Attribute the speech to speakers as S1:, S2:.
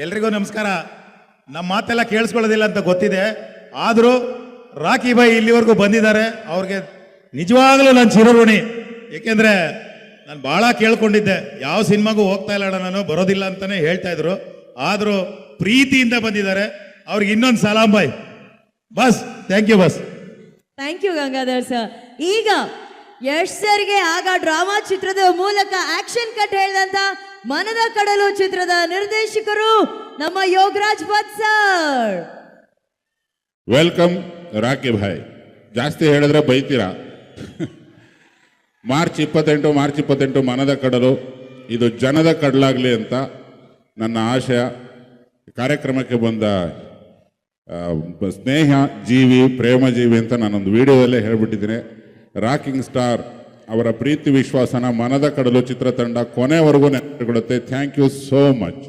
S1: ಎಲ್ರಿಗೂ ನಮಸ್ಕಾರ. ನಮ್ಮ ಮಾತೆಲ್ಲ ಕೇಳಿಸ್ಕೊಳ್ಳೋದಿಲ್ಲ ಅಂತ ಗೊತ್ತಿದೆ, ಆದರೂ ರಾಕಿ ಬಾಯಿ ಇಲ್ಲಿವರೆಗೂ ಬಂದಿದ್ದಾರೆ. ಅವ್ರಿಗೆ ನಿಜವಾಗ್ಲೂ ನಾನು ಚಿರಋಣಿ. ಏಕೆಂದರೆ ನಾನು ಭಾಳ ಕೇಳ್ಕೊಂಡಿದ್ದೆ, ಯಾವ ಸಿನಿಮಾಗೂ ಹೋಗ್ತಾ ಇಲ್ಲ ಅಣ್ಣ ನಾನು, ಬರೋದಿಲ್ಲ ಅಂತಲೇ ಹೇಳ್ತಾ ಇದ್ರು. ಆದರೂ ಪ್ರೀತಿಯಿಂದ ಬಂದಿದ್ದಾರೆ. ಅವ್ರಿಗೆ ಇನ್ನೊಂದು ಸಲಾಂ ಬಾಯ್. ಬಸ್ ಥ್ಯಾಂಕ್ ಯು ಬಸ್.
S2: Thank you Gangadhar sir. ಈಗ ಯಶ್ ಸರ್ಗೆ ಆಗ ಡ್ರಾಮಾ ಚಿತ್ರದ ಮೂಲಕ ಆಕ್ಷನ್ ಕಟ್ ಹೇಳಿದಂತ ಮನದ ಕಡಲು ಚಿತ್ರದ ನಿರ್ದೇಶಕರು ನಮ್ಮ ಯೋಗರಾಜ್ ಭಟ್ ಸರ್.
S3: ವೆಲ್ಕಮ್ ರಾಕಿ ಭಾಯ್. ಜಾಸ್ತಿ ಹೇಳಿದ್ರೆ ಬೈತೀರಾ. ಮಾರ್ಚ್ 28 ಮನದ ಕಡಲು, ಇದು ಜನದ ಕಡಲಾಗಲಿ ಅಂತ ನನ್ನ ಆಶಯ. ಕಾರ್ಯಕ್ರಮಕ್ಕೆ ಬಂದ ಸ್ನೇಹ ಜೀವಿ, ಪ್ರೇಮ ಜೀವಿ ಅಂತ ನಾನೊಂದು ವಿಡಿಯೋದಲ್ಲೇ ಹೇಳಿಬಿಟ್ಟಿದ್ದೀನಿ. ರಾಕಿಂಗ್ ಸ್ಟಾರ್ ಅವರ ಪ್ರೀತಿ ವಿಶ್ವಾಸನ ಮನದ ಕಡಲು ಚಿತ್ರತಂಡ ಕೊನೆವರೆಗೂ ನೆನಪಿಕೊಳ್ಳುತ್ತೆ. Thank you so much.